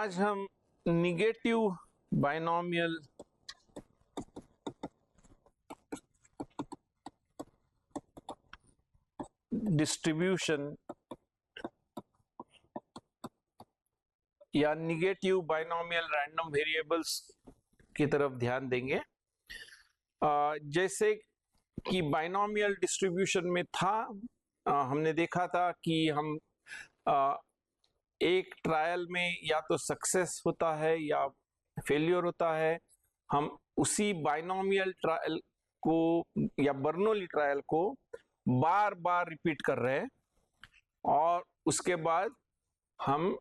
आज हम negative binomial distribution या निगेटिव बाइनोमियल रैंडम वेरिएबल्स की तरफ ध्यान देंगे। जैसे कि बाइनोमियल डिस्ट्रीब्यूशन में था, हमने देखा था कि हम एक ट्रायल में या तो सक्सेस होता है या फेलियर होता है। हम उसी बाइनोमियल ट्रायल को या बर्नौली ट्रायल को बार बार रिपीट कर रहे हैं और उसके बाद हम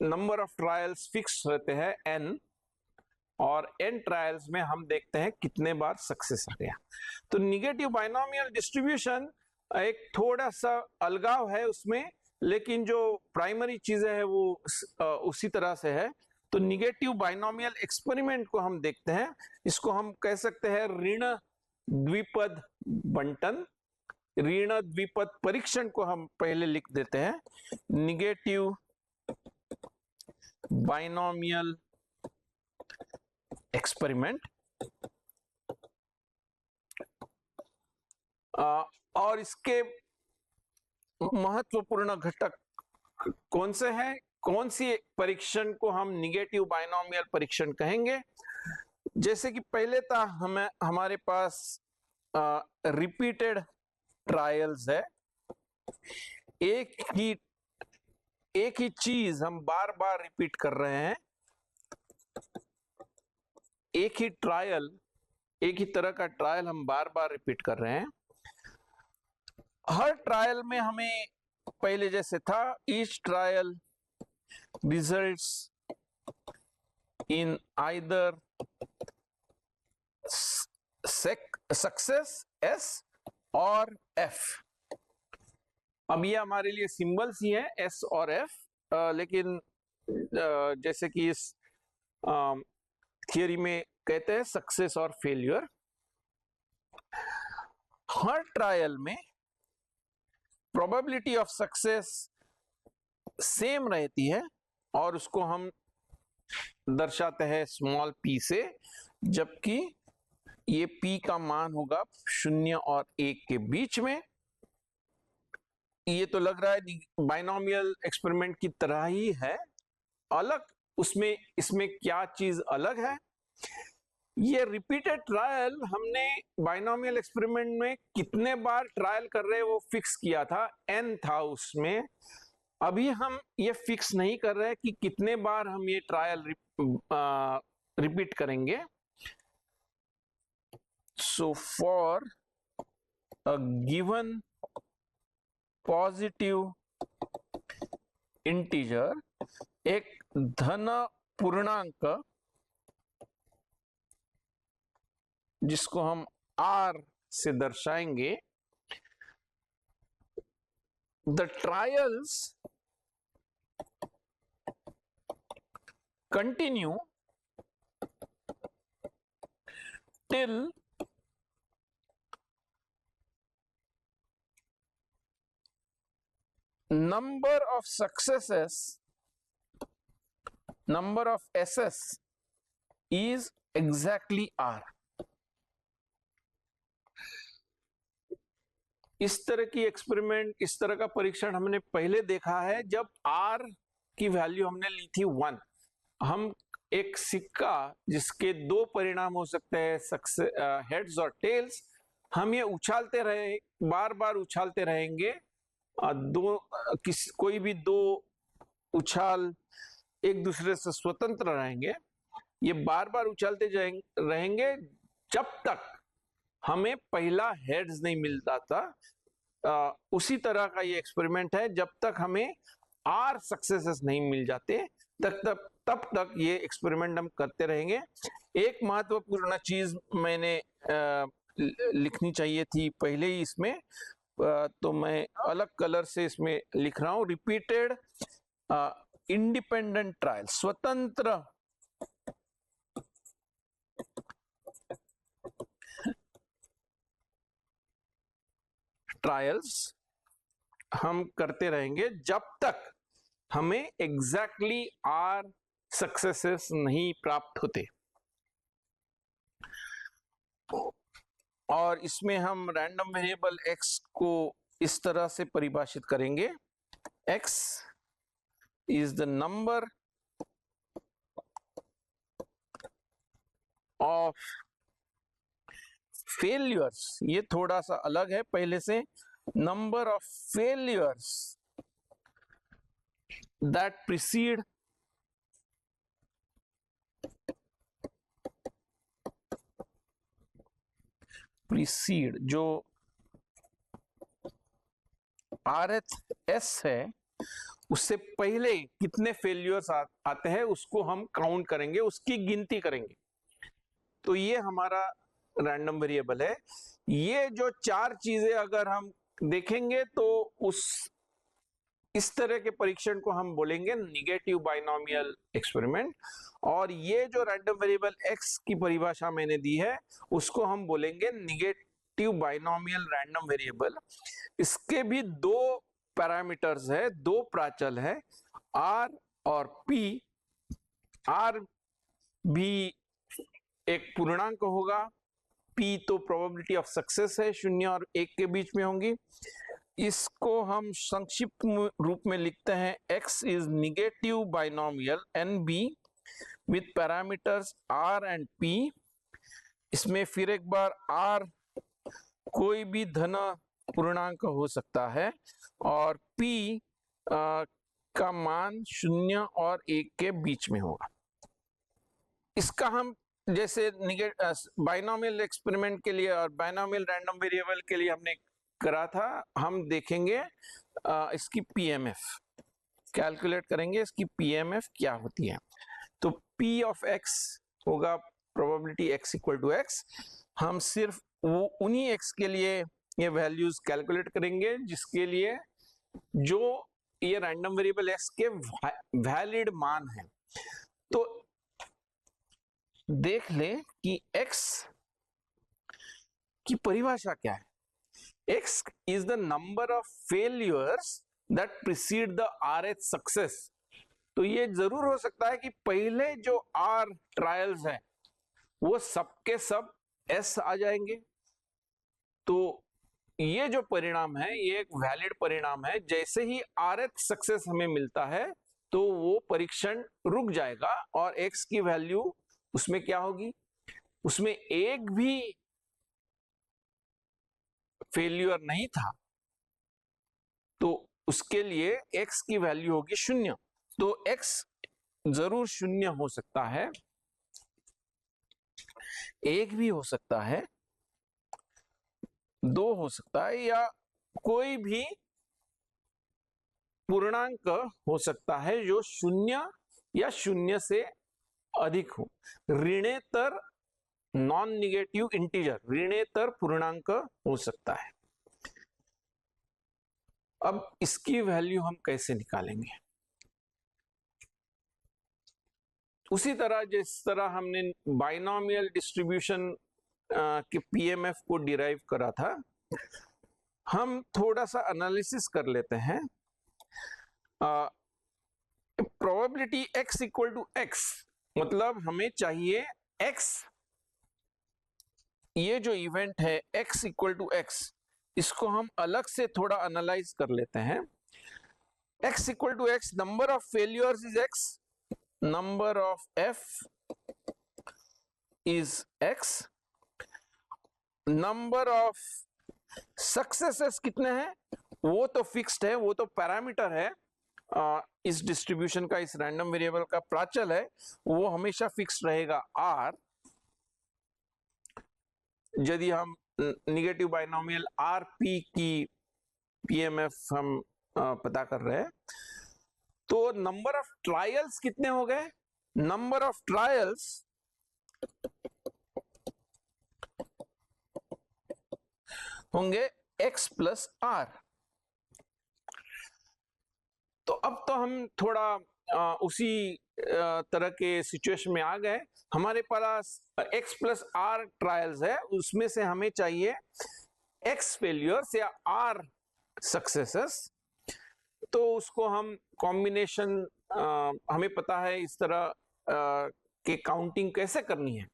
नंबर ऑफ ट्रायल्स फिक्स रहते हैं n, और n ट्रायल्स में हम देखते हैं कितने बार सक्सेस आ गया। तो निगेटिव बाइनोमियल डिस्ट्रीब्यूशन एक थोड़ा सा अलगाव है उसमें, लेकिन जो प्राइमरी चीजें हैं वो उसी तरह से है। तो निगेटिव बाइनोमियल एक्सपेरिमेंट को हम देखते हैं। इसको हम कह सकते हैं ऋण द्विपद बंटन, ऋण द्विपद परीक्षण को हम पहले लिख देते हैं। Negative binomial experiment. और इसके महत्वपूर्ण घटक कौन से हैं, कौन सी परीक्षण को हम निगेटिव बाइनोमियल परीक्षण कहेंगे। जैसे कि पहले था हमारे पास रिपीटेड ट्रायल्स है। एक ही चीज हम बार बार रिपीट कर रहे हैं। एक ही ट्रायल, एक ही तरह का ट्रायल हम बार बार रिपीट कर रहे हैं। हर ट्रायल में हमें पहले जैसे था, each trial results in either success S और F। अब ये हमारे लिए सिंबल्स ही है S और F, लेकिन जैसे कि इस थियरी में कहते हैं सक्सेस और फेलियर। हर ट्रायल में प्रोबेबिलिटी ऑफ सक्सेस सेम रहती है और उसको हम दर्शाते हैं स्मॉल p से, जबकि ये p का मान होगा 0 और 1 के बीच में। ये तो लग रहा है बाइनोमियल एक्सपेरिमेंट की तरह ही है। अलग उसमें इसमें क्या चीज अलग है, ये रिपीटेड ट्रायल हमने बाइनोमियल एक्सपेरिमेंट में कितने बार ट्रायल कर रहे हैं वो फिक्स किया था, n था उसमें। अभी हम ये फिक्स नहीं कर रहे कि कितने बार हम ये ट्रायल रिपीट करेंगे। So for a given positive integer, एक धन पूर्णांक जिसको हम r से दर्शाएंगे, the trials continue till number of successes, number of SS is exactly R। इस तरह की एक्सपेरिमेंट, इस तरह का परीक्षण हमने पहले देखा है जब R की वैल्यू हमने ली थी 1। हम एक सिक्का जिसके दो परिणाम हो सकते हैं, सक्सेस हेड्स और टेल्स, हम ये उछालते रहे, बार बार उछालते रहेंगे। कोई भी दो उछाल एक दूसरे से स्वतंत्र रहेंगे। ये बार बार उछालते रहेंगे जब तक हमें पहला हेड्स नहीं मिलता था। उसी तरह का ये एक्सपेरिमेंट है, जब तक हमें R सक्सेसेस नहीं मिल जाते तब तक ये एक्सपेरिमेंट हम करते रहेंगे। एक महत्वपूर्ण चीज मैंने लिखनी चाहिए थी पहले ही इसमें, तो मैं अलग कलर से इसमें लिख रहा हूं। रिपीटेड इंडिपेंडेंट ट्रायल, स्वतंत्र ट्रायल्स हम करते रहेंगे जब तक हमें एग्जैक्टली आर सक्सेसेस नहीं प्राप्त होते। और इसमें हम रैंडम वेरिएबल x को इस तरह से परिभाषित करेंगे, x is the number of failures, ये थोड़ा सा अलग है पहले से, number of failures that precede जो RHS है उससे पहले कितने फेलियर्स आते हैं उसको हम काउंट करेंगे, उसकी गिनती करेंगे। तो ये हमारा रैंडम वेरिएबल है। ये जो चार चीजें अगर हम देखेंगे तो इस तरह के परीक्षण को हम बोलेंगे निगेटिव बाइनोमियल एक्सपेरिमेंट। और ये जो रैंडम वेरिएबल x की परिभाषा मैंने दी है उसको हम बोलेंगे निगेटिव बाइनोमियल रैंडम वेरिएबल। इसके भी दो पैरामीटर्स है, दो प्राचल है, r और p। r भी एक पूर्णांक होगा, p तो प्रोबेबिलिटी ऑफ सक्सेस है, 0 और 1 के बीच में होंगी। इसको हम संक्षिप्त रूप में लिखते हैं x is negative binomial NB with parameters r and p। इसमें फिर एक बार r कोई भी धन पूर्णांक हो सकता है और p का मान 0 और 1 के बीच में होगा। इसका हम जैसे बाइनोमियल एक्सपेरिमेंट के लिए और बाइनोमियल रैंडम वेरिएबल के लिए हमने करा था, हम देखेंगे इसकी PMF कैलकुलेट करेंगे, इसकी PMF क्या होती है। तो P ऑफ x होगा probability x equal to x। हम सिर्फ वो उन्हीं x के लिए ये वैल्यूज कैलकुलेट करेंगे जिसके लिए जो ये रैंडम वेरिएबल x के वैलिड मान है। तो देख लें कि x की परिभाषा क्या है। x is the number of failures that precede the RH success। तो ये जरूर हो सकता है कि पहले जो R ट्रायल्स है वो सबके सब S आ जाएंगे। तो ये जो परिणाम है ये एक वैलिड परिणाम है। जैसे ही RH सक्सेस हमें मिलता है तो वो परीक्षण रुक जाएगा और x की वैल्यू उसमें क्या होगी, उसमें एक भी फेल्यूर नहीं था तो उसके लिए x की वैल्यू होगी 0। तो x जरूर 0 हो सकता है, 1 भी हो सकता है, 2 हो सकता है, या कोई भी पूर्णांक हो सकता है जो 0 या 0 से अधिक हो। ऋणेतर नॉन निगेटिव इंटीजर, ऋणेतर पूर्णांक हो सकता है। अब इसकी वैल्यू हम कैसे निकालेंगे? उसी तरह जिस तरह हमने बाइनोमियल डिस्ट्रीब्यूशन के PMF को डिराइव करा था, हम थोड़ा सा एनालिसिस कर लेते हैं। Probability x equal to x मतलब हमें चाहिए x, ये जो इवेंट है x इक्वल टू x, इसको हम अलग से थोड़ा एनालाइज कर लेते हैं। x equal to x, number of failures is x, number of f is x, number of successes कितने हैं वो तो फिक्स्ड है, वो तो पैरामीटर है इस डिस्ट्रीब्यूशन का, इस रैंडम वेरिएबल का प्राचल है, वो हमेशा फिक्स्ड रहेगा r। यदि हम निगेटिव बाइनोमियल RP की PMF हम पता कर रहे हैं तो नंबर ऑफ ट्रायल्स कितने हो गए, नंबर ऑफ ट्रायल्स होंगे x प्लस r। तो अब तो हम थोड़ा उसी तरह के सिचुएशन में आ गए। हमारे पास x प्लस r ट्रायल्स है, उसमें से हमें चाहिए x फेलियर्स या r सक्सेसेस। तो उसको हम कॉम्बिनेशन, हमें पता है इस तरह के काउंटिंग कैसे करनी है।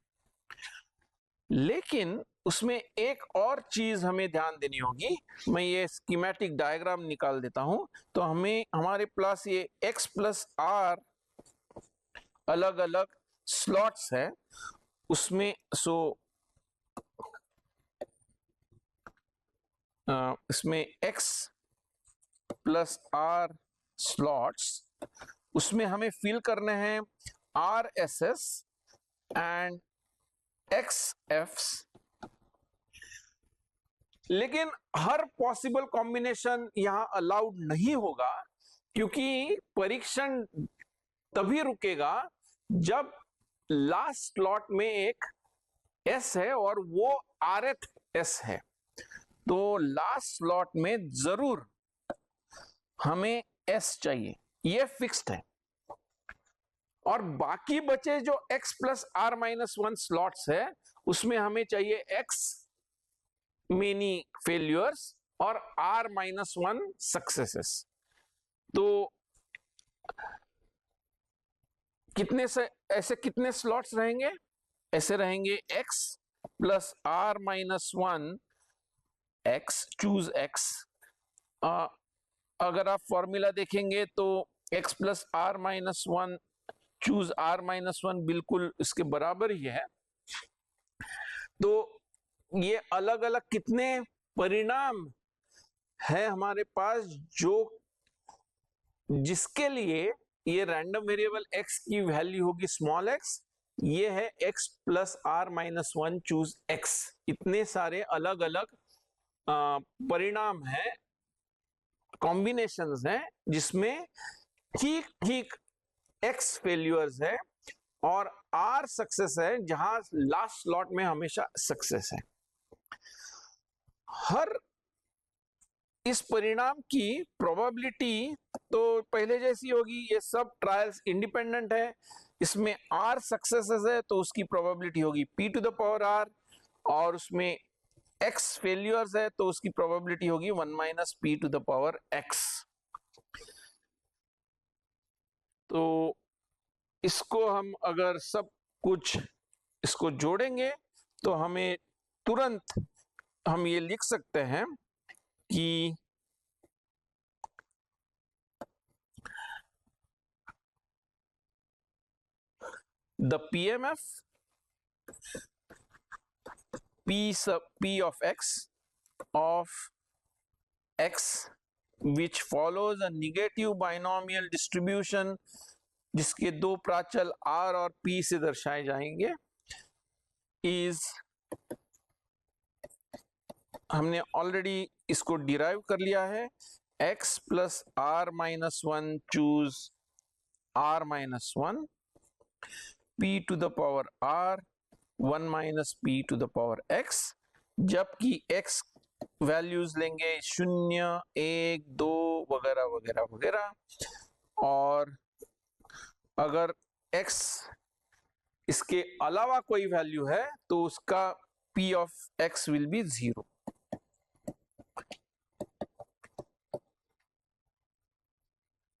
लेकिन उसमें एक और चीज हमें ध्यान देनी होगी। मैं ये स्कीमेटिक डायग्राम निकाल देता हूं। तो हमें हमारे पास ये x प्लस आर अलग अलग स्लॉट्स है उसमें। इसमें x प्लस आर स्लॉट्स, उसमें हमें फिल करने हैं R S S and X Fs. लेकिन हर पॉसिबल कॉम्बिनेशन यहां अलाउड नहीं होगा, क्योंकि परीक्षण तभी रुकेगा जब लास्ट स्लॉट में एक एस है और वो आरएथ एस है। तो लास्ट स्लॉट में जरूर हमें एस चाहिए, ये फिक्स्ड है। और बाकी बचे जो x plus R minus one slots है, उसमें हमें चाहिए x मेनी फेल्यूर्स और r माइनस वन सक्सेसेस। तो कितने से ऐसे कितने स्लॉट्स रहेंगे? ऐसे रहेंगे x plus R minus one X, choose x। अगर आप फॉर्मूला देखेंगे तो x plus R minus one choose R minus one बिल्कुल इसके बराबर ही है। तो ये अलग अलग कितने परिणाम है हमारे पास, जो जिसके लिए ये रैंडम वेरिएबल x की वैल्यू होगी स्मॉल x। ये है x plus R minus one choose x। इतने सारे अलग अलग परिणाम है, कॉम्बिनेशंस हैं, जिसमें ठीक ठीक x फेल्यूर्स है और r सक्सेस है, जहां लास्ट स्लॉट में हमेशा सक्सेस है। हर इस परिणाम की प्रोबेबिलिटी तो पहले जैसी होगी। ये सब ट्रायल्स इंडिपेंडेंट है। इसमें r सक्सेसेस है तो उसकी प्रोबेबिलिटी होगी p to the power r, और उसमें x फेल्यूर्स है तो उसकी प्रोबेबिलिटी होगी 1 minus p to the power x। तो इसको हम अगर सब कुछ इसको जोड़ेंगे तो हमें तुरंत हम ये लिख सकते हैं कि the PMF P of x which follows a negative binomial distribution, जिसके दो प्राचल r और p से दर्शाए जाएंगे, इज, हमने ऑलरेडी इसको डिराइव कर लिया है, x plus R minus one choose r minus one, p to the power r, 1 minus p to the power x। जबकि x वैल्यूज लेंगे 0, 1, 2 वगैरह वगैरह वगैरह। और अगर x इसके अलावा कोई वैल्यू है तो उसका p of x will be 0।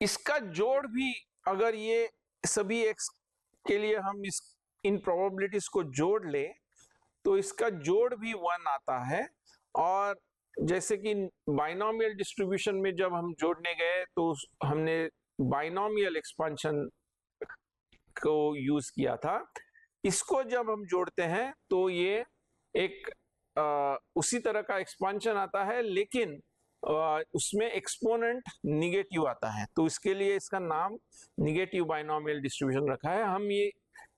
इसका जोड़ भी, अगर ये सभी x के लिए हम इन प्रोबेबिलिटीज को जोड़ ले तो इसका जोड़ भी 1 आता है। और जैसे कि बाइनोमियल डिस्ट्रीब्यूशन में जब हम जोड़ने गए तो हमने बाइनोमियल एक्सपेंशन को यूज किया था। इसको जब हम जोड़ते हैं तो ये एक उसी तरह का एक्सपेंशन आता है, लेकिन उसमें एक्सपोनेंट निगेटिव आता है। तो इसके लिए इसका नाम निगेटिव बाइनोमियल डिस्ट्रीब्यूशन रखा है। हम ये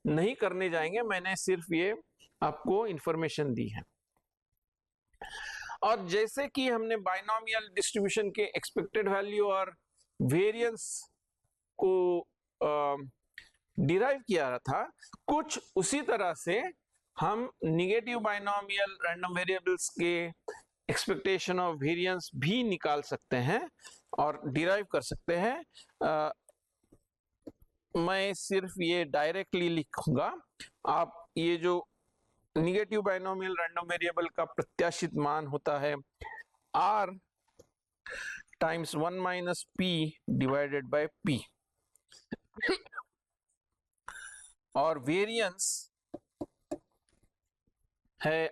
नहीं करने जाएंगे, मैंने सिर्फ ये आपको इंफॉर्मेशन दी है। और जैसे कि हमने बाइनोमियल डिस्ट्रीब्यूशन के एक्सपेक्टेड वैल्यू और वेरिएंस को डिराइव किया था, कुछ उसी तरह से हम निगेटिव बाइनोमियल रैंडम वेरिएबल्स के एक्सपेक्टेशन ऑफ वेरिएंस भी निकाल सकते हैं और डिराइव कर सकते हैं। मैं सिर्फ ये डायरेक्टली लिखूंगा। आप ये जो निगेटिव बाइनोमियल रैंडम वेरिएबल का प्रत्याशित मान होता है r, times 1 minus p divided by p, और वेरिएंस है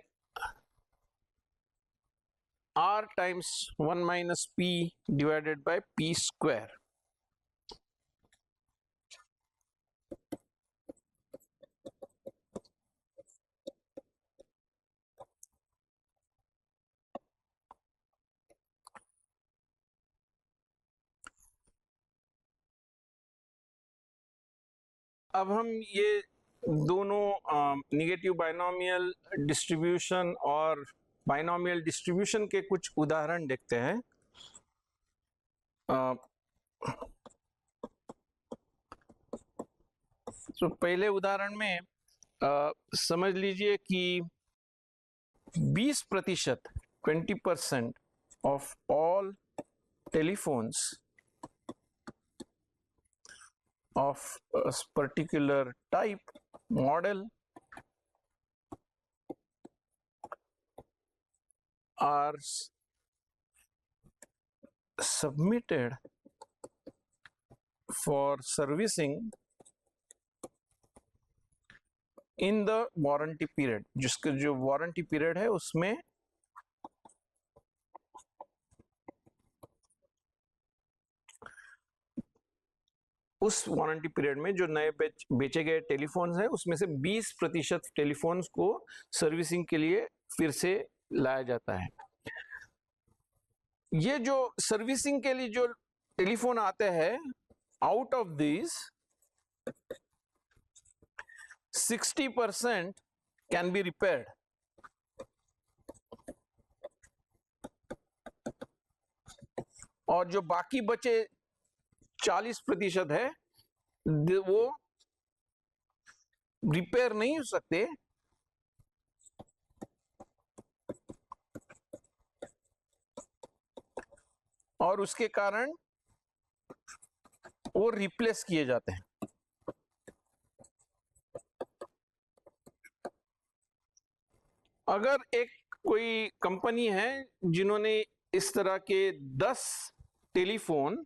r times 1 minus p divided by p square. अब हम ये दोनों निगेटिव बाइनोमियल डिस्ट्रीब्यूशन और बाइनोमियल डिस्ट्रीब्यूशन के कुछ उदाहरण देखते हैं। तो पहले उदाहरण में समझ लीजिए कि 20% 20% of all telephones of a particular type model are submitted for servicing in the warranty period, जिसका जो वारंटी पीरियड है उसमें उस वारंटी पीरियड में जो नए बेचे गए टेलीफोन्स हैं उसमें से 20% टेलीफोन्स को सर्विसिंग के लिए फिर से लाया जाता है। ये जो सर्विसिंग के लिए जो टेलीफोन आते हैं, out of this 60% can be repaired, और जो बाकी बचे 40% है वो रिपेयर नहीं हो सकते, और उसके कारण वो रिप्लेस किए जाते हैं। अगर एक कोई कंपनी है जिन्होंने इस तरह के 10 टेलीफोन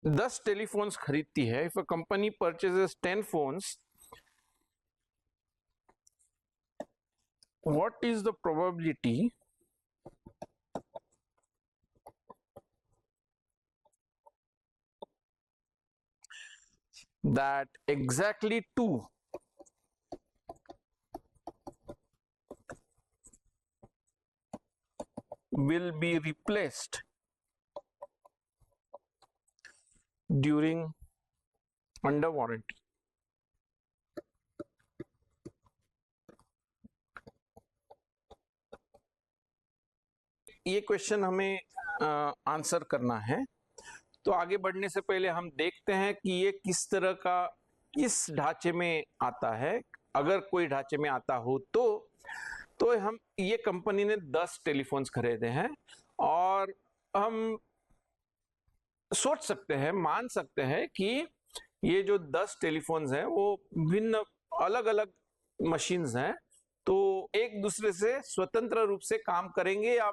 दस टेलीफोन्स खरीदती है, if a company purchases 10 phones, what is the probability that exactly 2 will be replaced during under warranty? ये क्वेश्चन हमें आंसर करना है। तो आगे बढ़ने से पहले हम देखते हैं कि ये किस तरह का, किस ढांचे में आता है। अगर कोई ढांचे में आता हो तो हम, ये कंपनी ने 10 टेलीफोन्स खरीदे हैं, और हम सोच सकते हैं, मान सकते हैं कि ये जो 10 टेलीफोन्स हैं वो भिन्न अलग अलग मशीन्स हैं, तो एक दूसरे से स्वतंत्र रूप से काम करेंगे या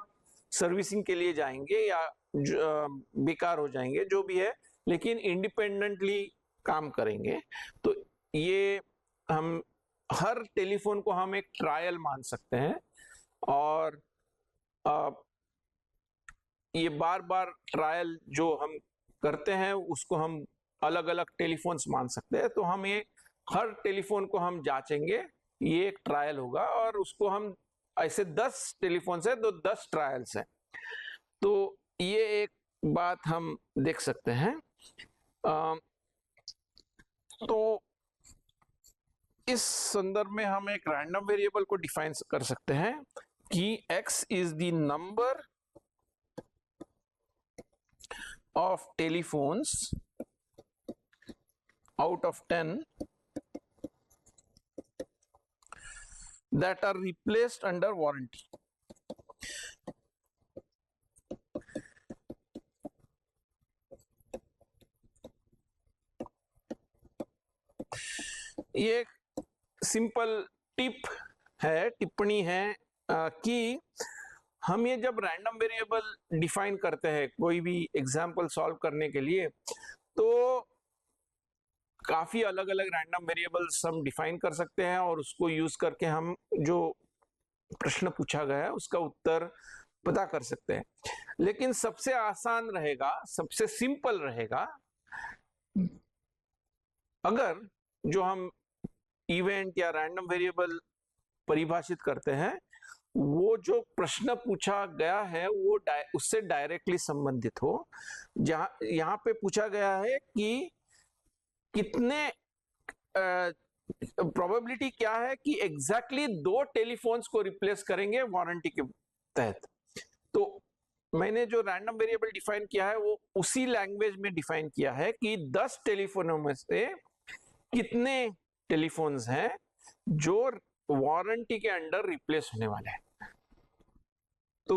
सर्विसिंग के लिए जाएंगे या बेकार हो जाएंगे, जो भी है, लेकिन इंडिपेंडेंटली काम करेंगे। तो ये हम हर टेलीफोन को हम एक ट्रायल मान सकते हैं, और ये बार बार ट्रायल जो हम करते हैं उसको हम अलग अलग टेलीफोन्स मान सकते हैं। तो हम ये हर टेलीफोन को हम जांचेंगे, ये एक ट्रायल होगा, और उसको हम ऐसे 10 टेलीफोन्स है तो 10 ट्रायल्स हैं। तो ये एक बात हम देख सकते हैं। तो इस संदर्भ में हम एक रैंडम वेरिएबल को डिफाइन कर सकते हैं कि x is the number of telephones out of 10 that are replaced under warranty. ये एक सिंपल टिप्पणी है कि हम ये जब रैंडम वेरिएबल डिफाइन करते हैं कोई भी एग्जाम्पल सॉल्व करने के लिए, तो काफी अलग अलग रैंडम वेरिएबल्स हम डिफाइन कर सकते हैं और उसको यूज करके हम जो प्रश्न पूछा गया है उसका उत्तर पता कर सकते हैं। लेकिन सबसे आसान रहेगा, सबसे सिंपल रहेगा अगर जो हम इवेंट या रैंडम वेरिएबल परिभाषित करते हैं वो जो प्रश्न पूछा गया है वो उससे डायरेक्टली संबंधित हो। जहां यहाँ पे पूछा गया है कि कितने प्रोबेबिलिटी क्या है कि एग्जैक्टली 2 टेलीफोन्स को रिप्लेस करेंगे वारंटी के तहत। तो मैंने जो रैंडम वेरिएबल डिफाइन किया है वो उसी लैंग्वेज में डिफाइन किया है कि 10 टेलीफोनों में से कितने टेलीफोन्स हैं जो वारंटी के अंडर रिप्लेस होने वाले हैं। तो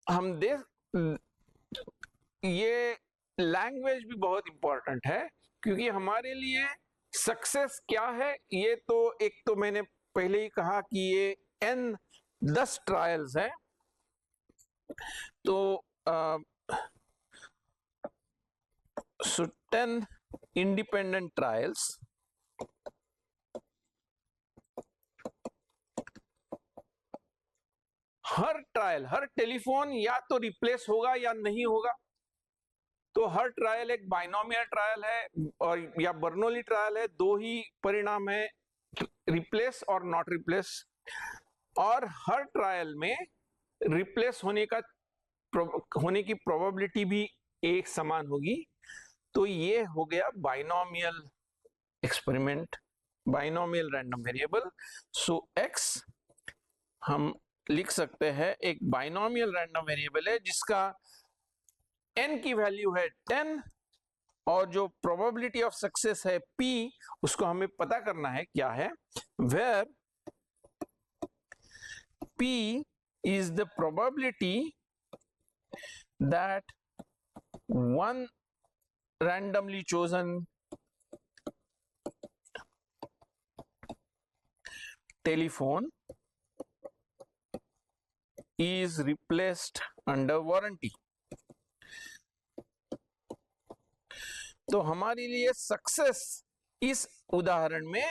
हम ये लैंग्वेज भी बहुत इंपॉर्टेंट है क्योंकि हमारे लिए सक्सेस क्या है, ये तो एक तो मैंने पहले ही कहा कि ये 10 ट्रायल्स हैं। तो 10 इंडिपेंडेंट ट्रायल्स, हर ट्रायल, हर टेलीफोन या तो रिप्लेस होगा या नहीं होगा। तो हर ट्रायल एक बाइनोमियल ट्रायल है और या बर्नौली ट्रायल है, 2 ही परिणाम है, रिप्लेस और नॉट रिप्लेस। और हर ट्रायल में रिप्लेस होने की प्रोबेबिलिटी भी एक समान होगी। तो ये हो गया binomial experiment, binomial random variable. So x हम लिख सकते हैं एक बाइनोमियल रैंडम वेरिएबल है जिसका n की वैल्यू है 10 और जो प्रोबेबिलिटी ऑफ सक्सेस है p, उसको हमें पता करना है क्या है। Where p is the probability that one randomly chosen telephone is replaced under warranty। तो हमारे लिए सक्सेस इस उदाहरण में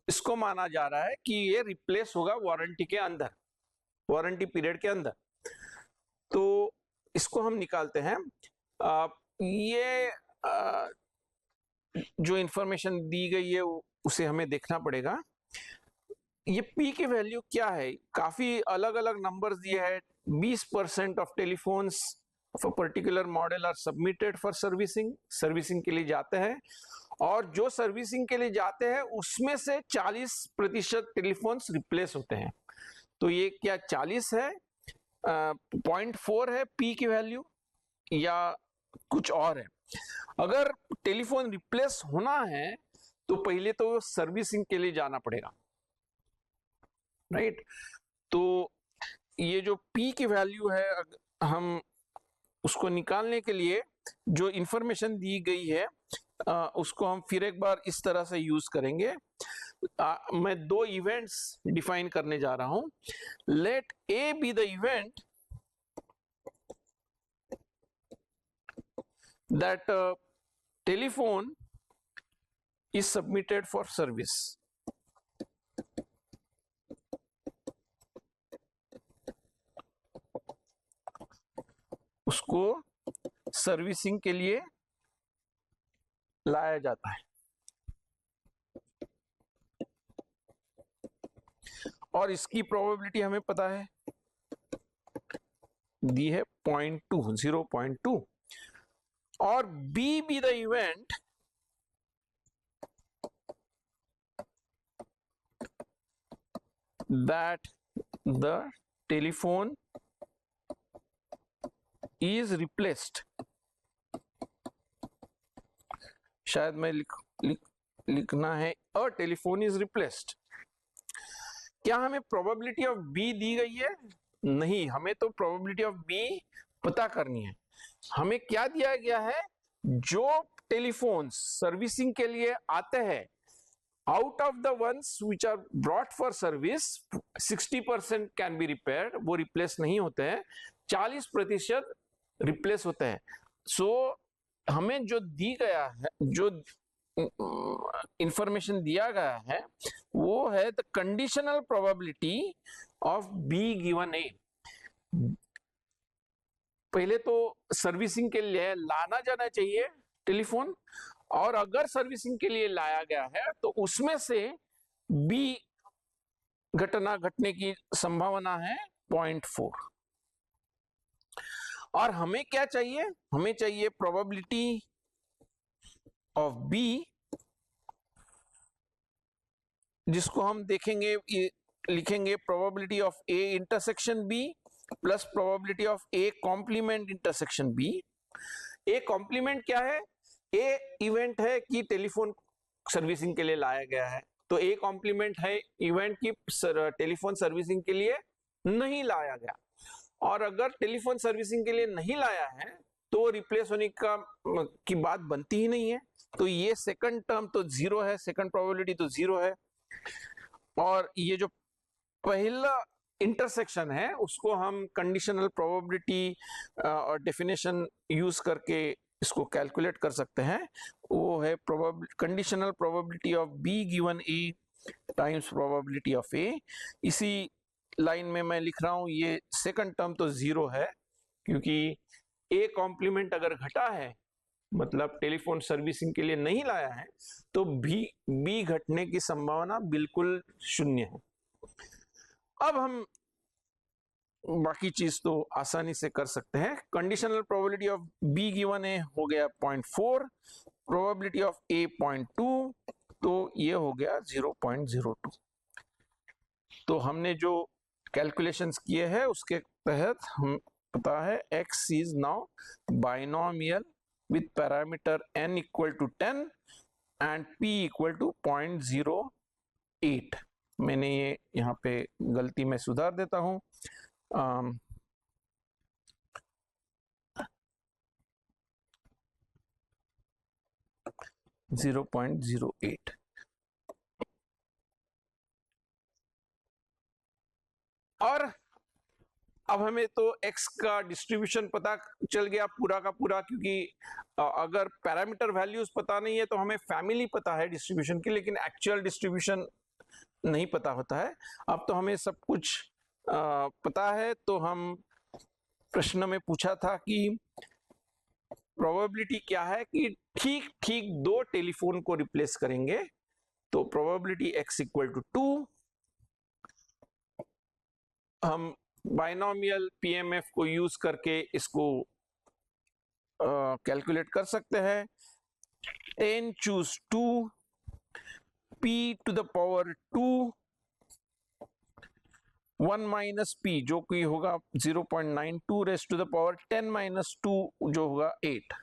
इसको माना जा रहा है कि ये रिप्लेस होगा वारंटी के अंदर, वारंटी पीरियड के अंदर। तो इसको हम निकालते हैं। ये जो इंफॉर्मेशन दी गई है उसे हमें देखना पड़ेगा। ये p की वैल्यू क्या है, काफी अलग अलग नंबर्स दिए हैं। 20% of telephones of a particular model are submitted for servicing, servicing के लिए जाते हैं, और जो सर्विसिंग के लिए जाते हैं उसमें से 40% टेलीफोन्स रिप्लेस होते हैं। तो ये क्या 40 है, 0.4 है p की वैल्यू या कुछ और है? अगर टेलीफोन रिप्लेस होना है तो पहले तो सर्विसिंग के लिए जाना पड़ेगा, राइट। तो ये जो p की वैल्यू है हम उसको निकालने के लिए जो इंफॉर्मेशन दी गई है उसको हम फिर एक बार इस तरह से यूज करेंगे। मैं 2 इवेंट्स डिफाइन करने जा रहा हूं। Let A be the event that telephone is submitted for service। उसको सर्विसिंग के लिए लाया जाता है और इसकी प्रोबेबिलिटी हमें पता है, दी है 0.2 और B be the event that the telephone is replaced। शायद मैं लिखना है a telephone is replaced। क्या हमें प्रोबेबिलिटी ऑफ बी दी गई है? नहीं, हमें तो प्रोबेबिलिटी ऑफ बी पता करनी है। हमें क्या दिया गया है? जो टेलीफोन सर्विसिंग के लिए आते हैं, out of the ones which are brought for service 60% can be repaired, वो रिप्लेस नहीं होते हैं, 40% रिप्लेस होते हैं। सो हमें जो दी गया है, जो इंफॉर्मेशन दिया गया है, वो है the conditional probability of B given A. पहले तो सर्विसिंग के लिए लाना जाना चाहिए टेलीफोन, और अगर सर्विसिंग के लिए लाया गया है तो उसमें से बी घटना घटने की संभावना है 0.4। और हमें क्या चाहिए? हमें चाहिए प्रोबेबिलिटी ऑफ बी, जिसको हम देखेंगे, लिखेंगे probability of A intersection B plus probability of A complement intersection B. A complement क्या है? ए इवेंट है कि टेलीफोन सर्विसिंग के लिए लाया गया है, तो ए कॉम्प्लीमेंट है इवेंट की टेलीफोन सर्विसिंग के लिए नहीं लाया गया। और अगर टेलीफोन सर्विसिंग के लिए नहीं लाया है तो रिप्लेस होने की बात बनती ही नहीं है, तो ये सेकंड टर्म तो जीरो है, सेकंड प्रोबेबिलिटी तो जीरो है। और ये जो पहला इंटरसेक्शन है उसको हम कंडीशनल प्रोबेबिलिटी और डेफिनेशन यूज करके इसको कैलकुलेट कर सकते हैं। वो है conditional probability of B given A times probability of A. इसी लाइन में मैं लिख रहा हूं, ये सेकंड टर्म तो जीरो है, क्योंकि ए कॉम्प्लीमेंट अगर घटा है, मतलब टेलीफोन सर्विसिंग के लिए नहीं लाया है, तो बी घटने की संभावना बिल्कुल शून्य है। अब हम बाकी चीज तो आसानी से कर सकते हैं। Conditional probability of B given A हो गया 0.4, प्रोबेबिलिटी ऑफ ए 0.2, तो ये हो गया 0.02। तो हमने जो कैलकुलेशंस किए हैं उसके तहत हम पता है x is now binomial with parameter n equal to 10 and p equal to 0.08। मैंने ये यहाँ पे गलती में सुधार देता हूँ, 0.08। और अब हमें तो x का डिस्ट्रीब्यूशन पता चल गया पूरा का पूरा, क्योंकि अगर पैरामीटर वैल्यूज पता नहीं है तो हमें फैमिली पता है डिस्ट्रीब्यूशन की, लेकिन एक्चुअल डिस्ट्रीब्यूशन नहीं पता होता है। अब तो हमें सब कुछ पता है। तो हम प्रश्न में पूछा था कि प्रोबेबिलिटी क्या है कि ठीक ठीक दो टेलीफोन को रिप्लेस करेंगे, तो प्रोबेबिलिटी x इक्वल टू 2। हम बाइनोमियल पीएमएफ को यूज करके इसको कैलकुलेट कर सकते हैं। 10 choose 2, p to the power 2, 1 minus p जो कि होगा 0.92 raised to the power 10 minus 2 जो होगा 8।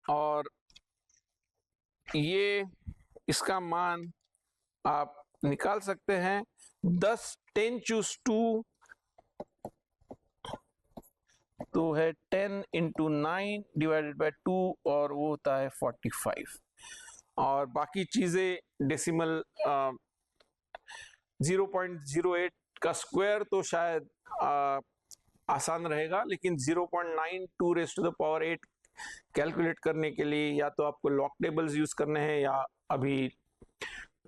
और ये इसका मान आप निकाल सकते हैं। 10 choose 2 तो है 10 into 9 divided by 2, और वो होता है 45। और बाकी चीजें डेसिमल 0.08 का स्क्वायर तो शायद आसान रहेगा, लेकिन 0.92 raise to the power 8 calculate करने के लिए या तो आपको लॉग टेबल्स यूज करने हैं या अभी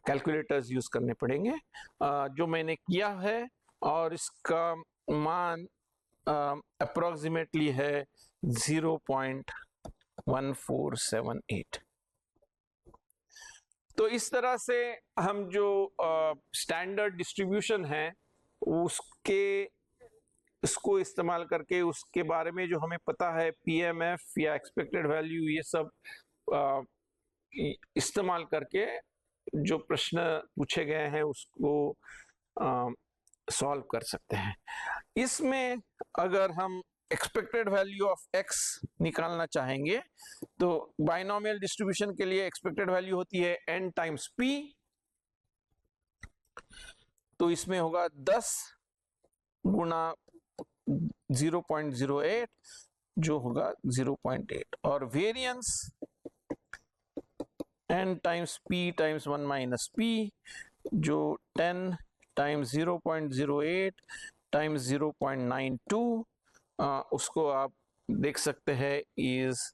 कैलकुलेटर्स यूज करने पड़ेंगे, जो मैंने किया है। और इसका मान अप्रोक्सीमेटली है 0.1478। तो इस तरह से हम जो स्टैंडर्ड डिस्ट्रीब्यूशन है उसको इस्तेमाल करके उसके बारे में जो हमें पता है पीएमएफ या एक्सपेक्टेड वैल्यू, ये सब इस्तेमाल करके जो प्रश्न पूछे गए हैं उसको सॉल्व कर सकते हैं। इसमें अगर हम एक्सपेक्टेड वैल्यू ऑफ x निकालना चाहेंगे तो बाइनोमियल डिस्ट्रीब्यूशन के लिए एक्सपेक्टेड वैल्यू होती है n टाइम्स p, तो इसमें होगा 10 गुना 0.08 जो होगा 0.8, और variance n times p times 1 minus p जो 10 टाइम्स 0.08 टाइम्स 0.92, उसको आप देख सकते हैं इज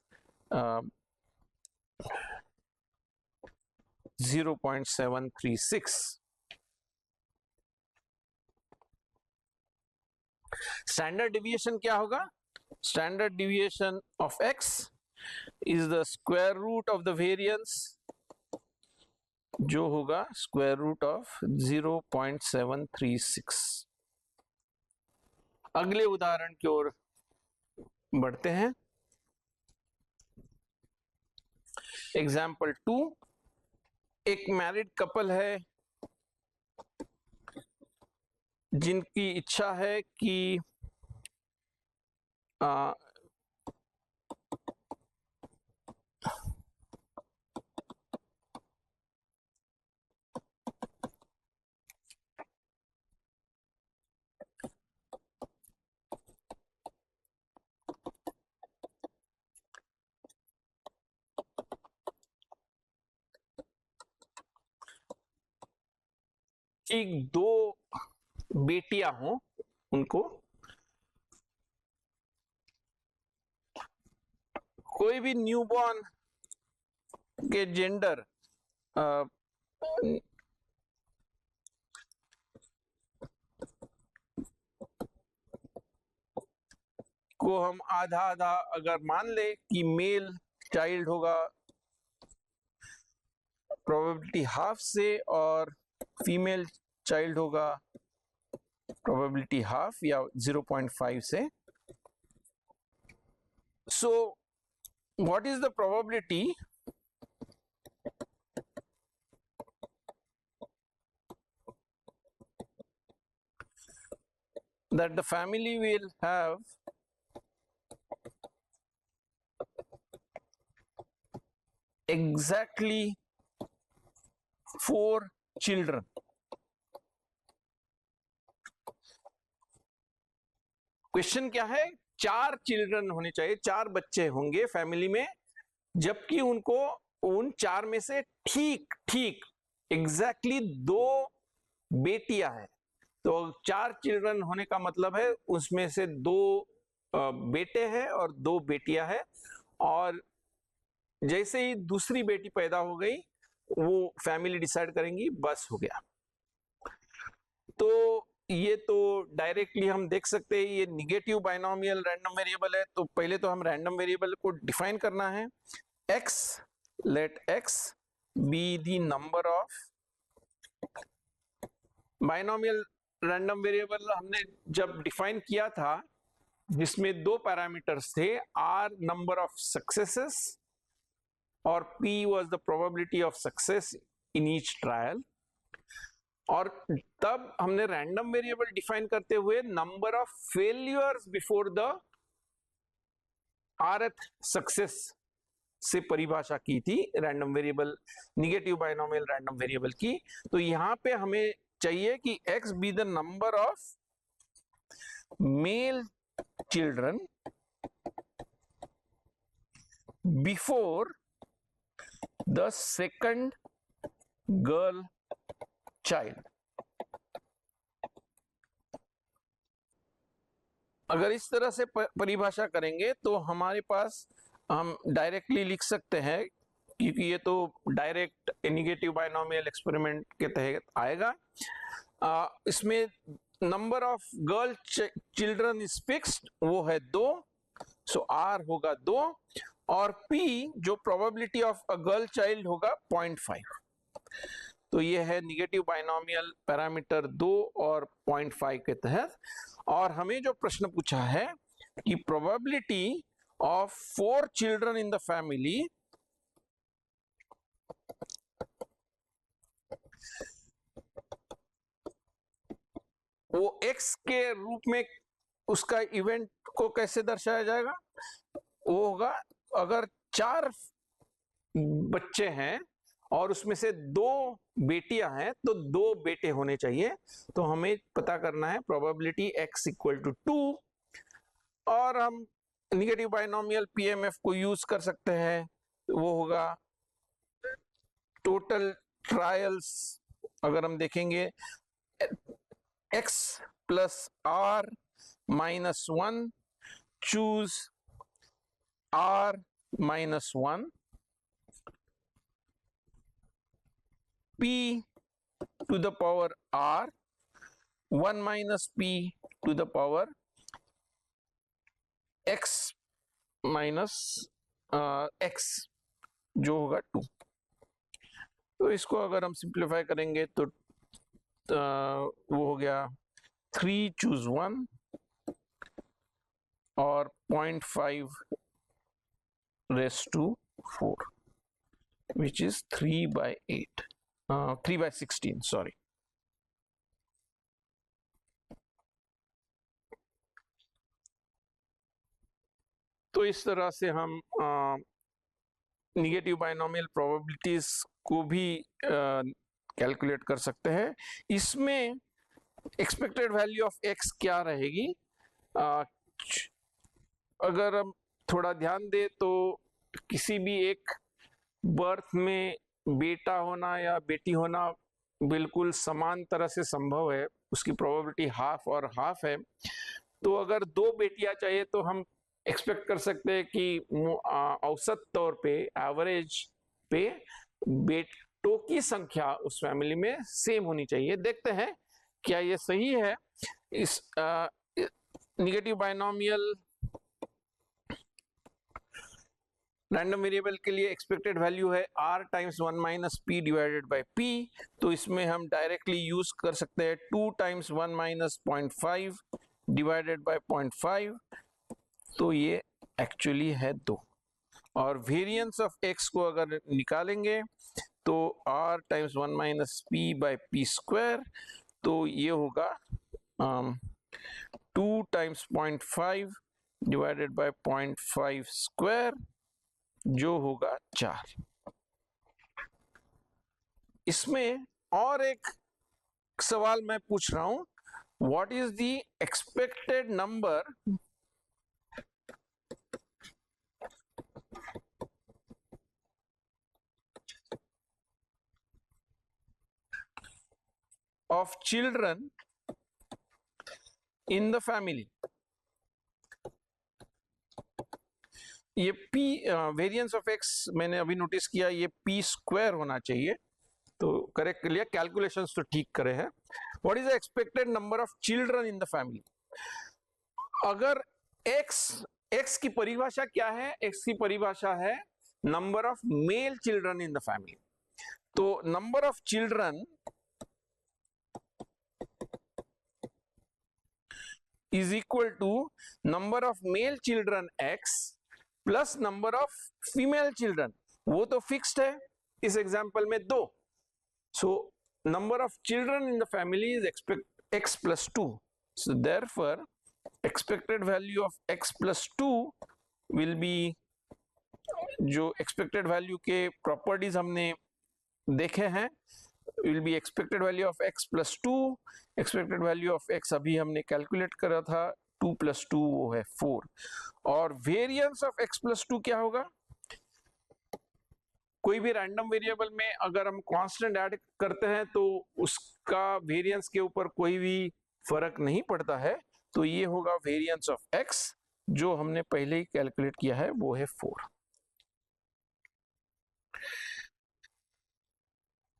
0.736। स्टैंडर्ड डिविएशन क्या होगा? Standard deviation of x is the square root of the variance जो होगा स्क्वायर रूट ऑफ 0.736। अगले उदाहरण की ओर बढ़ते हैं। एग्जाम्पल 2, एक मैरिड कपल है जिनकी इच्छा है कि कि 2 बेटियां हों उनको, कोई भी न्यूबॉर्न के जेंडर को हम आधा आधा अगर मान ले कि मेल चाइल्ड होगा प्रोबेबिलिटी हाफ से और फीमेल चाइल्ड होगा प्रोबेबिलिटी हाफ या 0.5 से। So what is the probability that the family will have exactly 4 children? Question क्या है? 4 चिल्ड्रन होने चाहिए, 4 बच्चे होंगे फैमिली में, जबकि उनको उन 4 में से ठीक ठीक एग्जैक्टली 2 बेटियां हैं। तो 4 चिल्ड्रन होने का मतलब है उसमें से 2 बेटे हैं और 2 बेटियां हैं, और जैसे ही दूसरी बेटी पैदा हो गई वो फैमिली डिसाइड करेंगी, बस हो गया। तो ये तो डायरेक्टली हम देख सकते हैं ये निगेटिव बाइनोमियल रैंडम वेरिएबल है। तो पहले तो हम रैंडम वेरिएबल को डिफाइन करना है। x, let x be the number of binomial random variable हमने जब डिफाइन किया था जिसमें 2 पैरामीटर्स थे, r नंबर ऑफ सक्सेसेस और p was the probability of success in each trial. और तब हमने रैंडम वेरिएबल डिफाइन करते हुए number of failures before the rth success से परिभाषा की थी random variable, negative binomial random variable की। तो यहां पे हमें चाहिए कि x be the number of male children before the second girl child. अगर इस तरह से परिभाषा करेंगे तो हमारे पास हम डायरेक्टली लिख सकते हैं, क्योंकि ये तो डायरेक्ट निगेटिव बाइनोमियल एक्सपेरिमेंट के तहत आएगा। इसमें number of girl children is fixed, वो है 2, सो r होगा 2, और p जो probability of a girl child होगा 0.5। तो ये है निगेटिव बाइनोमियल पैरामीटर 2 और 0.5 के तहत। और हमें जो प्रश्न पूछा है कि probability of 4 children in the family वो x के रूप में उसका इवेंट को कैसे दर्शाया जाएगा? वो होगा, अगर 4 बच्चे हैं और उसमें से 2 बेटियां हैं तो 2 बेटे होने चाहिए। तो हमें पता करना है प्रोबेबिलिटी x इक्वल टू 2, और हम निगेटिव बाइनोमियल पीएमएफ को यूज कर सकते हैं। वो होगा टोटल ट्रायल्स, अगर हम देखेंगे x plus r minus 1, choose r minus 1, p to the power r, 1 minus p to the power x minus x, जो होगा 2। तो इसको अगर हम सिंप्लीफाई करेंगे तो वो हो गया 3 चूज 1 और 0.5 raise to 4, which is 3/8, 3/16, sorry. तो इस तरह से हम निगेटिव बाइनोमियल प्रोबेबिलिटीज को भी कैलकुलेट कर सकते हैं। इसमें एक्सपेक्टेड वैल्यू ऑफ एक्स क्या रहेगी? अगर हम थोड़ा ध्यान दें तो किसी भी एक बर्थ में बेटा होना या बेटी होना बिल्कुल समान तरह से संभव है, उसकी प्रोबेबिलिटी हाफ और हाफ है। तो अगर 2 बेटियां चाहिए तो हम एक्सपेक्ट कर सकते हैं कि औसत तौर पे, एवरेज पे, बेटों की संख्या उस फैमिली में सेम होनी चाहिए। देखते हैं क्या ये सही है। इस निगेटिव बाइनोमियल रैंडम वेरिएबल के लिए एक्सपेक्टेड वैल्यू है r times 1 minus p divided by p। तो इसमें हम डायरेक्टली यूज कर सकते हैं 2 टाइम्स 1 माइनस 0.5 डिवाइडेड बाय 0.5, तो ये एक्चुअली है 2। और वेरिएंस ऑफ x को अगर निकालेंगे तो r times 1 minus p by p square, तो ये होगा 2 टाइम्स 0.5 डिवाइडेड बाय 0.5 स्क्वायर, जो होगा 4। इसमें और एक सवाल मैं पूछ रहा हूं, what is the expected number of children in the family? ये p वेरिएंस ऑफ x मैंने अभी नोटिस किया, ये p स्क्वायर होना चाहिए, तो करेक्ट लिया, कैलकुलेशंस तो ठीक करे हैं। What is the expected number of children in the family? अगर x की परिभाषा क्या है? x की परिभाषा है number of male children in the family. तो number of children is equal to number of male children x plus number of female children, वो तो फिक्स्ड है इस एग्जांपल में 2। So number of children in the family is expect x plus 2। So therefore expected value of x plus 2 will be, जो expected value के properties हमने देखे हैं, will be expected value of x plus 2। Expected value of x अभी हमने calculate करा था, 2 plus 2 वो है 4। और वेरिएंस ऑफ x प्लस 2 क्या होगा? कोई भी रैंडम वेरिएबल में अगर हम कांस्टेंट ऐड करते हैं तो उसका वेरिएंस के ऊपर कोई भी फर्क नहीं पड़ता है, तो ये होगा वेरिएंस ऑफ x, जो हमने पहले ही कैलकुलेट किया है, वो है 4।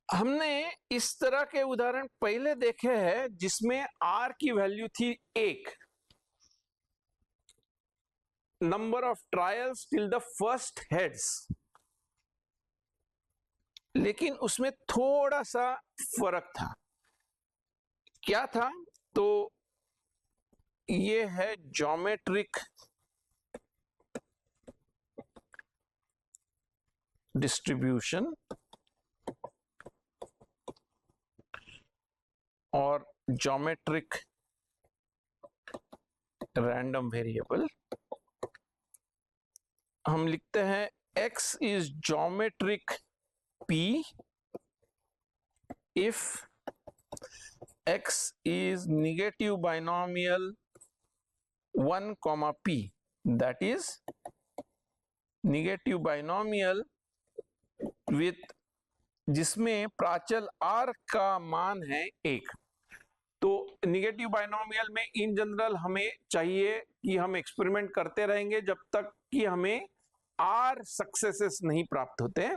हमने इस तरह के उदाहरण पहले देखे हैं जिसमें r की वैल्यू थी 1, number of trials till the first heads, लेकिन उसमें थोड़ा सा फर्क था। क्या था? तो ये है ज्योमेट्रिक डिस्ट्रीब्यूशन और ज्योमेट्रिक रैंडम वेरिएबल हम लिखते हैं x is geometric p if x is negative binomial 1 comma p, that is negative binomial with जिसमें प्राचल r का मान है 1। तो निगेटिव बाइनोमियल में इन जनरल हमें चाहिए कि हम एक्सपेरिमेंट करते रहेंगे जब तक कि हमें r सक्सेसेस नहीं प्राप्त होते।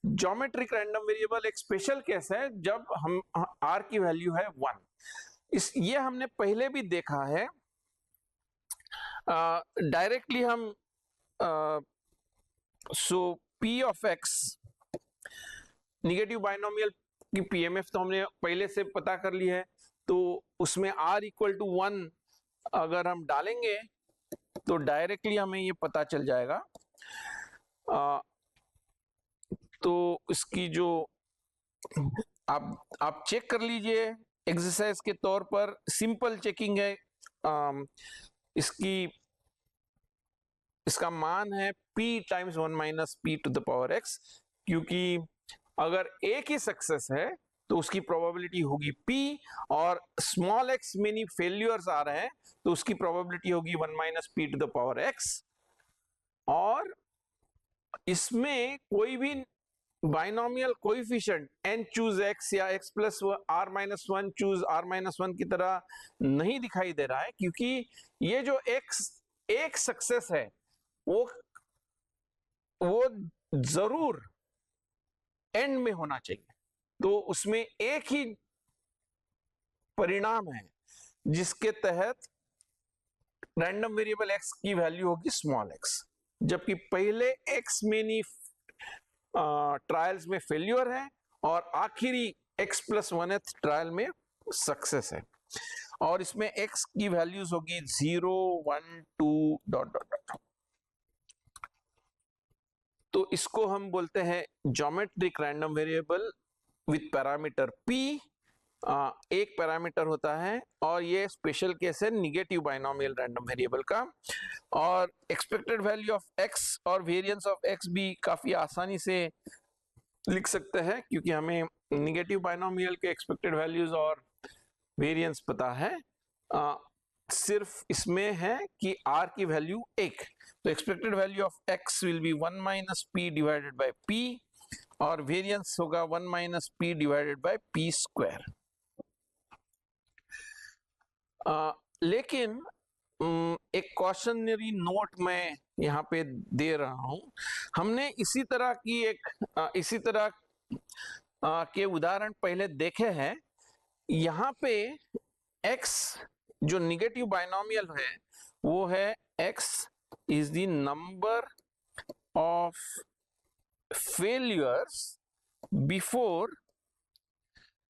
ज्योमेट्रिक रैंडम वेरिएबल एक स्पेशल केस है जब हम r की वैल्यू है 1। ये हमने पहले भी देखा है। डायरेक्टली हम सो p of x negative binomial की पीएमएफ तो हमने पहले से पता कर ली है, तो उसमें r इक्वल टू 1 अगर हम डालेंगे तो डायरेक्टली हमें ये पता चल जाएगा। तो इसकी जो आप चेक कर लीजिए एक्सरसाइज के तौर पर, सिंपल चेकिंग है। इसका मान है p times 1 minus p to the power x, क्योंकि अगर एक ही सक्सेस है तो उसकी प्रोबेबिलिटी होगी p, और स्मॉल x मेनी फेल्यूर्स आ रहे हैं तो उसकी प्रोबेबिलिटी होगी 1 minus p to the power x। और इसमें कोई भी binomial coefficient n choose x या x plus r minus 1 choose r minus 1 की तरह नहीं दिखाई दे रहा है, क्योंकि ये जो x एक सक्सेस है वो जरूर एंड में होना चाहिए। तो उसमें एक ही परिणाम है जिसके तहत रैंडम वेरिएबल x की वैल्यू होगी स्मॉल x, जबकि पहले x मेनी ट्रायल्स में फेल्यूर है और आखिरी x प्लस 1th ट्रायल में सक्सेस है। और इसमें x की वैल्यूज होगी 0 1 2 डॉट डॉट डॉट। तो इसको हम बोलते हैं geometric random variable with parameter p। एक पैरामीटर होता है और ये स्पेशल केस है निगेटिव बाइनोमियल रैंडम वेरिएबल का। और एक्सपेक्टेड वैल्यू ऑफ x और वेरिएंस ऑफ x भी काफी आसानी से लिख सकते हैं, क्योंकि हमें निगेटिव बाइनोमियल के एक्सपेक्टेड वैल्यूज और वेरिएंस पता है। सिर्फ इसमें है कि r की वैल्यू 1, तो expected value of x will be 1 minus p divided by p, और वेरिएंस होगा 1 minus p divided by p square. लेकिन एक क्वेश्चनरी नोट मैं यहाँ पे दे रहा हूं। हमने इसी तरह के उदाहरण पहले देखे हैं। यहाँ पे x जो निगेटिव बाइनोमियल है वो है x is the number of failures before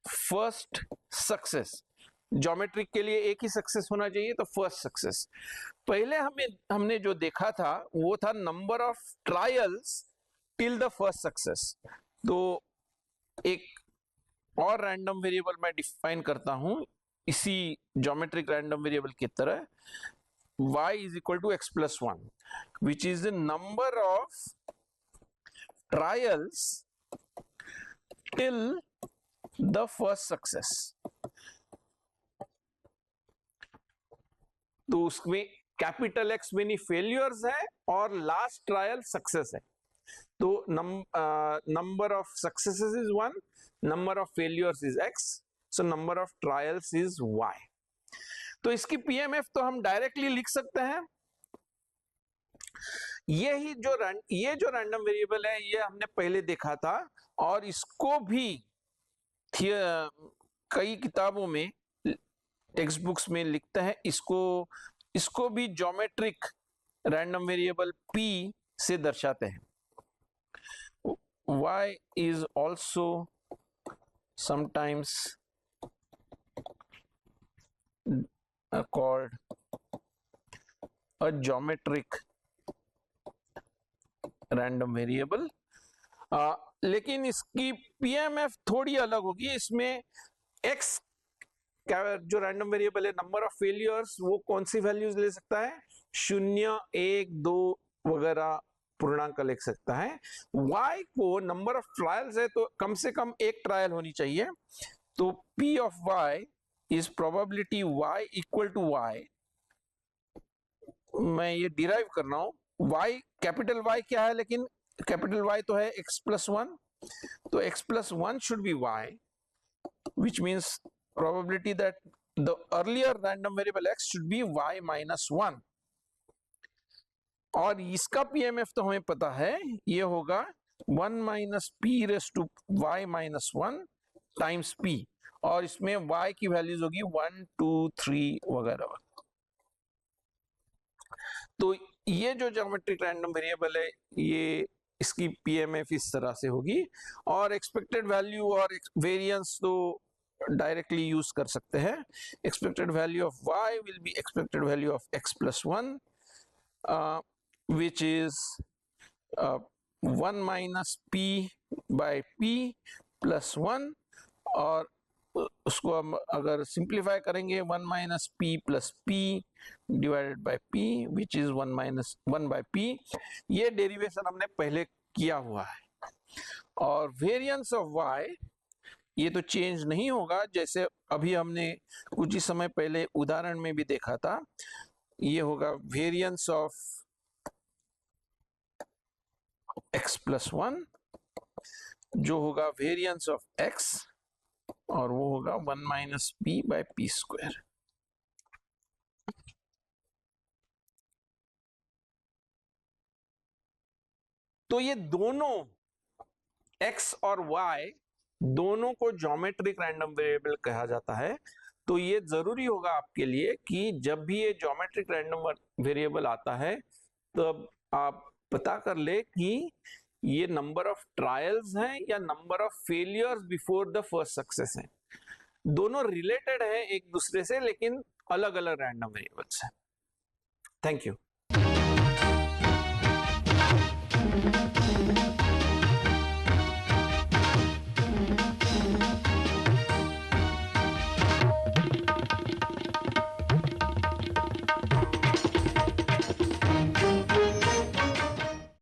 first success. Geometric के लिए एक ही सक्सेस होना चाहिए, तो फर्स्ट सक्सेस। पहले हमने जो देखा था वो था number of trials till the first success. तो एक और रैंडम वेरिएबल मैं डिफाइन करता हूं इसी ज्योमेट्रिक रैंडम वेरिएबल की तरह, y is equal to x plus 1, which is the number of trials till the first success। तो उसमें कैपिटल X मेनी फेलियर्स है और लास्ट ट्रायल सक्सेस है। तो number of successes is 1, number of failures is x, so number of trials is y। तो इसकी PMF तो हम डायरेक्टली लिख सकते हैं। ये जो रैंडम वेरिएबल है ये हमने पहले देखा था, और इसको भी कई किताबों में टेक्स्ट बुक्स में लिखते हैं। इसको भी ज्योमेट्रिक रैंडम वेरिएबल p से दर्शाते हैं। y is also sometimes called a geometric random variable। लेकिन इसकी पीएमएफ थोड़ी अलग होगी। इसमें x जो रैंडम वेरिएबल है नंबर ऑफ फेलियर्स वो कौन सी वैल्यूज ले सकता है, 0, 1, 2 वगैरह पूर्णांक लिख सकता है। y को नंबर ऑफ ट्रायल्स है तो कम से कम एक ट्रायल होनी चाहिए, तो p of y is probability y equal to y, मैं ये डिराइव कर रहा हूं, y कैपिटल Y क्या है, लेकिन कैपिटल Y तो है x प्लस 1, तो x plus 1 should be y, which means probability that the earlier random variable x should be y minus 1, और इसका PMF तो हमें पता है, ये होगा 1 minus P raise to y minus 1 times p, और इसमें y की वैल्यूज होगी 1, 2, 3 वगैरह। तो ये जो ज्योमेट्रिक रैंडम वेरिएबल है ये इसकी PMF इस तरह से होगी, और एक्सपेक्टेड वैल्यू और वेरिएंस तो डायरेक्टली यूज कर सकते हैं। Expected value of y will be expected value of x plus 1 which is 1 minus p by p plus 1, और उसको हम अगर सिंप्लीफाई करेंगे 1 minus p plus p divided by p which is 1 minus 1 by p, ये derivation हमने पहले किया हुआ है। और वेरिएंस ऑफ y ये तो चेंज नहीं होगा, जैसे अभी हमने कुछ ही समय पहले उदाहरण में भी देखा था, ये होगा वेरिएंस ऑफ x प्लस 1 जो होगा वेरिएंस ऑफ x, और वो होगा 1 minus P by P square. तो ये दोनों x और y दोनों को ज्योमेट्रिक रैंडम वेरिएबल कहा जाता है। तो ये जरूरी होगा आपके लिए कि जब भी ये ज्योमेट्रिक रैंडम वेरिएबल आता है तब आप पता कर ले कि ये नंबर ऑफ ट्रायल्स हैं या number of failures before the first success है। दोनों रिलेटेड है एक दूसरे से लेकिन अलग अलग रैंडम वेरिएबल्स हैं। Thank you.